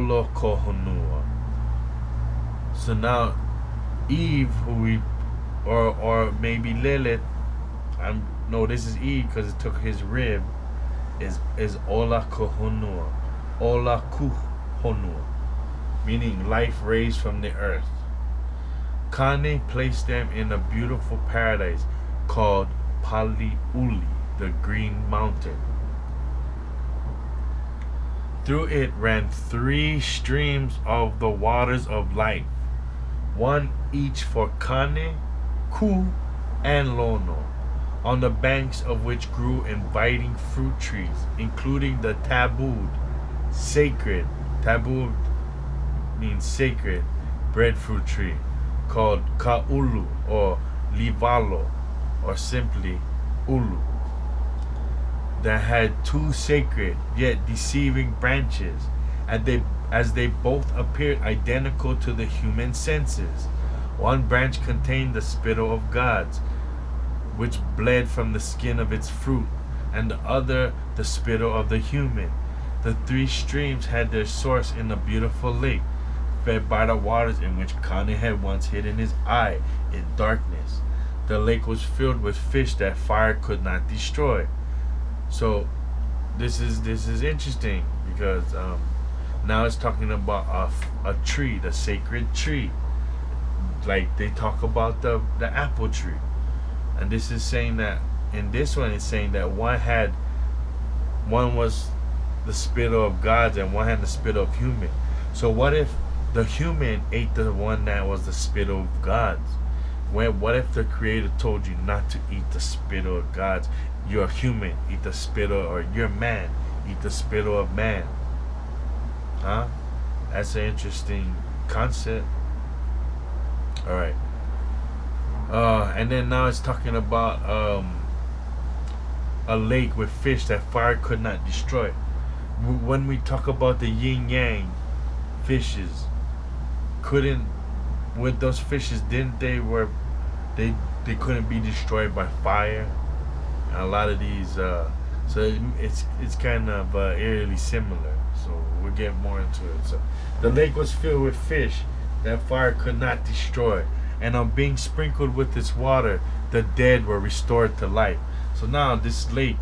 Olo Kohonua. So now Eve, who we, or maybe Lilith, no, this is Eve because it took his rib, is Ola Kohonua. Ola Kuhonua, meaning life raised from the earth. Kane placed them in a beautiful paradise called Paliuli, the Green Mountain. Through it ran 3 streams of the waters of life, one each for Kane, Ku, and Lono, on the banks of which grew inviting fruit trees, including the tabooed, sacred, tabooed means sacred, breadfruit tree, called Kaulu or Livalo, or simply Ulu, that had 2 sacred yet deceiving branches, and as they both appeared identical to the human senses. One branch contained the spittle of gods, which bled from the skin of its fruit, and the other the spittle of the human. The 3 streams had their source in a beautiful lake, fed by the waters in which Kane had once hidden his eye in darkness. The lake was filled with fish that fire could not destroy. So this is interesting because now it's talking about a tree, the sacred tree. Like they talk about the apple tree. And this is saying that in this one it's saying that one was the spittle of gods and one had the spittle of human. So what if the human ate the one that was the spittle of gods? What if the Creator told you not to eat the spittle of gods? You're human, eat the spittle, or you're man, eat the spittle of man. Huh? That's an interesting concept. Alright. And then now it's talking about a lake with fish that fire could not destroy. When we talk about the yin yang fishes, with those fishes, didn't they couldn't be destroyed by fire? And a lot of these, so it's kind of eerily similar. So we'll get more into it. So the lake was filled with fish that fire could not destroy, and on being sprinkled with its water, the dead were restored to life. So now this lake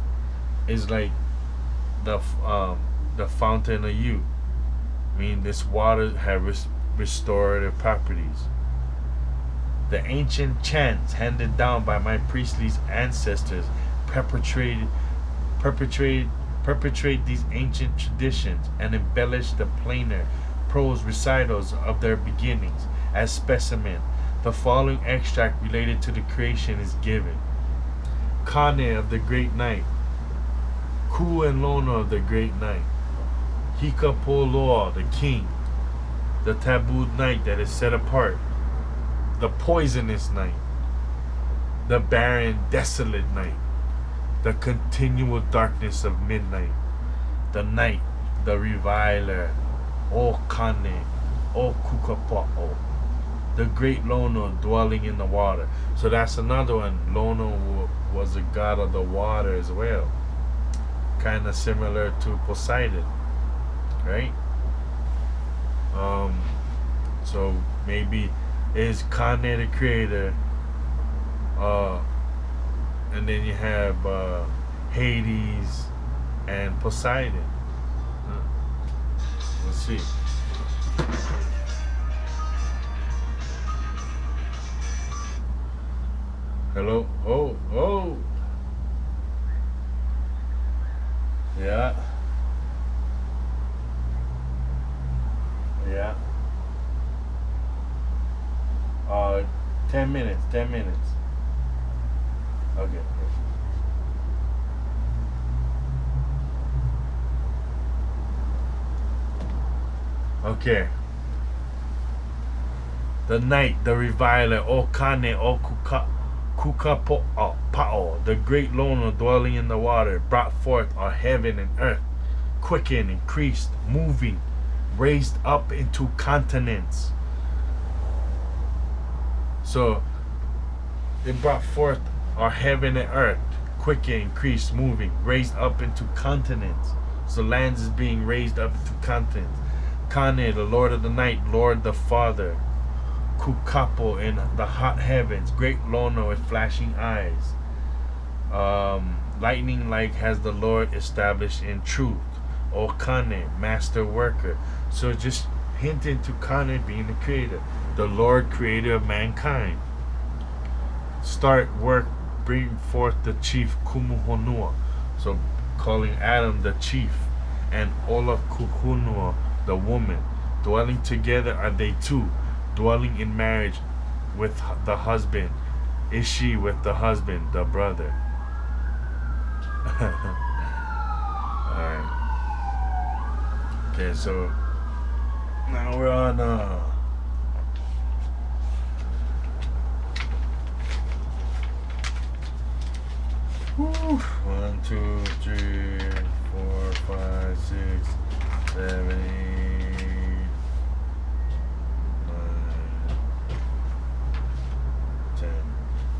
is like the fountain of youth. I mean, this water had restorative properties. The ancient chants handed down by my priestly ancestors perpetrate these ancient traditions and embellish the plainer prose recitals of their beginnings. As specimen, the following extract related to the creation is given. Kane of the great night, Ku and Lono of the great night, Hikapoloa the king, the tabooed night that is set apart, the poisonous night, the barren, desolate night, the continual darkness of midnight, the night, the reviler, O Kane, O Kukapa'o, the great Lono dwelling in the water. So that's another one. Lono was a god of the water as well, kind of similar to Poseidon, right? So maybe is Kane the creator, and then you have Hades and Poseidon. Let's see. Hello? Oh! Yeah. 10 minutes. Okay. Okay. The night, the reviler, O Kane, O Kukapa'o, the great Lono dwelling in the water, brought forth our heaven and earth, quickened, increased, moving, raised up into continents. So it brought forth our heaven and earth, quickened, increased, moving, raised up into continents. So lands is being raised up into continents. Kane, the Lord of the night, Lord the Father. Kukapo in the hot heavens, great Lono with flashing eyes. Lightning like has the Lord established in truth. O Kane, master worker. So just hinting to Kane being the creator, the Lord creator of mankind. Start work, bring forth the chief Kumuhonua. So calling Adam the chief, and Ola Kuhunua the woman. Dwelling together are they two, dwelling in marriage with the husband. Is she with the husband, the brother? Alright. Okay, so now we're on 1, 2, 3, 4, 5, 6, 7, 8, 9, 10.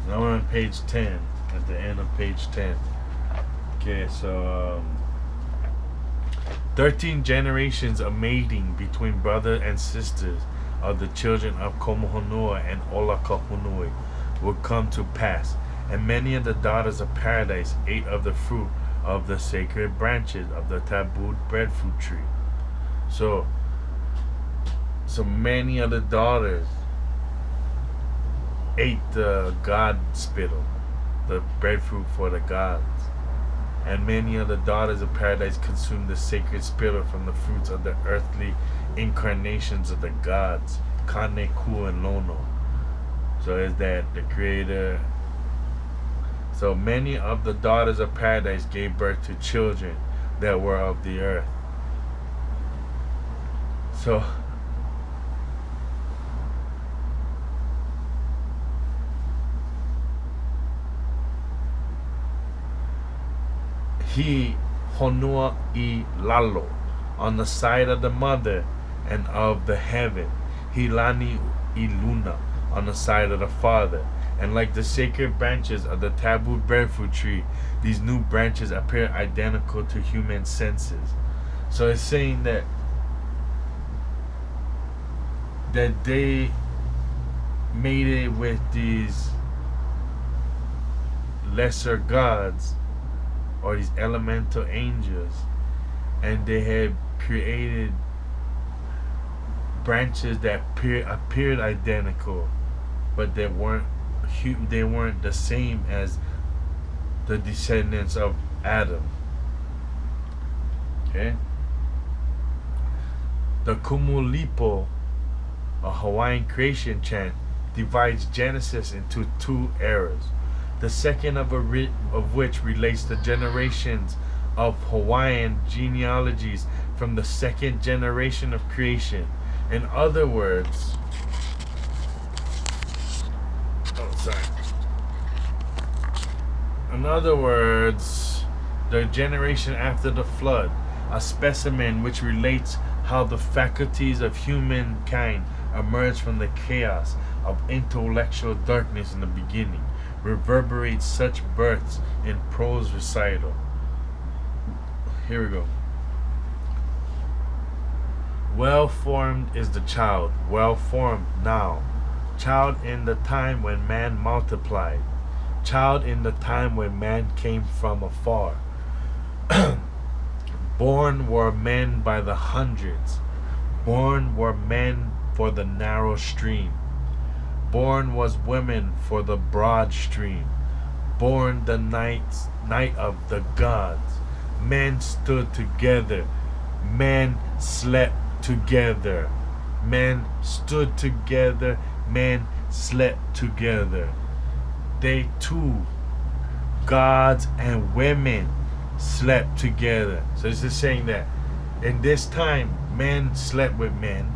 Now we're on page 10, at the end of page 10. Okay, so 13 generations of mating between brother and sisters of the children of Komohonua and Olakahunui will come to pass, and many of the daughters of paradise ate of the fruit of the sacred branches of the tabooed breadfruit tree. So many of the daughters ate the god spittle, the breadfruit for the gods. And many of the daughters of paradise consumed the sacred spittle from the fruits of the earthly incarnations of the gods, Kane, Ku, and Lono. So is that the creator? So many of the daughters of paradise gave birth to children that were of the earth. So he honua I lalo on the side of the mother and of the heaven, Hilani I luna on the side of the father. And like the sacred branches of the tabooed breadfruit tree, these new branches appear identical to human senses. So it's saying that they made it with these lesser gods or these elemental angels, and they had created branches that appeared identical, but they weren't the same as the descendants of Adam. Okay. The Kumulipo, a Hawaiian creation chant, divides Genesis into two eras. The second of which relates the generations of Hawaiian genealogies from the second generation of creation. In other words, the generation after the flood, a specimen which relates how the faculties of humankind emerged from the chaos of intellectual darkness in the beginning, reverberates such births in prose recital. Here we go. Well formed is the child, well formed now. Child in the time when man multiplied. Child in the time when man came from afar. Born were men by the hundreds. Born were men for the narrow stream. Born was women for the broad stream. Born the night of the gods. Men stood together. Men slept together. Men stood together. Men slept together. They too, gods and women, slept together. So this is saying that in this time, men slept with men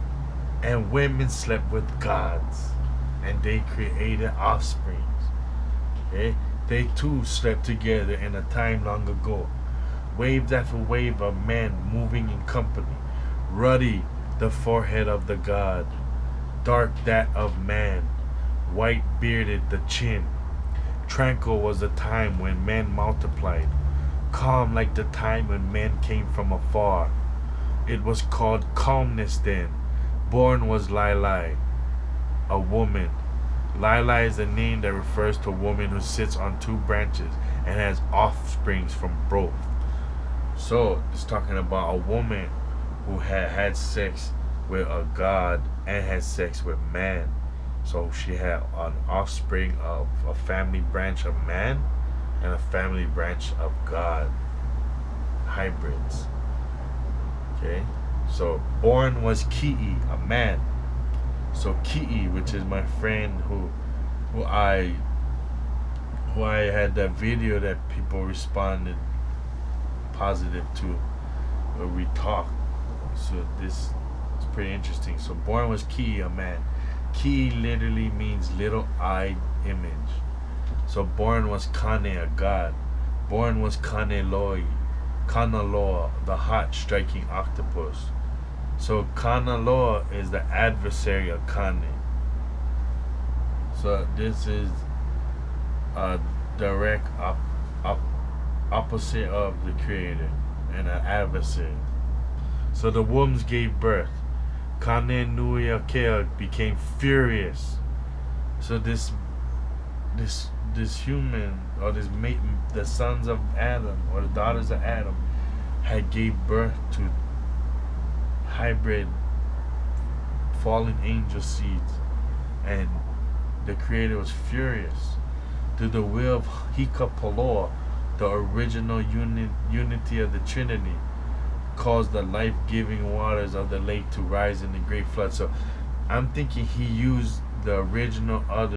and women slept with gods, and they created offsprings. Okay? They too slept together in a time long ago. Wave after wave of men moving in company. Ruddy the forehead of the god, dark that of man, white bearded the chin. Tranquil was the time when men multiplied, calm like the time when men came from afar. It was called calmness then. Born was Lilai, a woman. Lilai is a name that refers to a woman who sits on two branches and has offsprings from both. So it's talking about a woman who had sex with a god and had sex with man. So she had an offspring of a family branch of man and a family branch of God. Hybrids. Okay? So born was Ki'i, a man. So Ki'i, which is my friend who I had that video that people responded positive to where we talked. So this is pretty interesting. So born was Ki'i, a man. Ki'i literally means little-eyed image. So born was Kane, a god. Born was Kaneloi, Kanaloa, the hot striking octopus. So Kanaloa is the adversary of Kane. So this is a direct opposite of the creator and an adversary. So the wombs gave birth. Kane Nuiakea became furious. So this human, or this mate, the sons of Adam or the daughters of Adam, had gave birth to hybrid fallen angel seeds, and the creator was furious. Through the will of Hikapaloa, the original unity of the Trinity, caused the life-giving waters of the lake to rise in the great flood. So I'm thinking he used the original other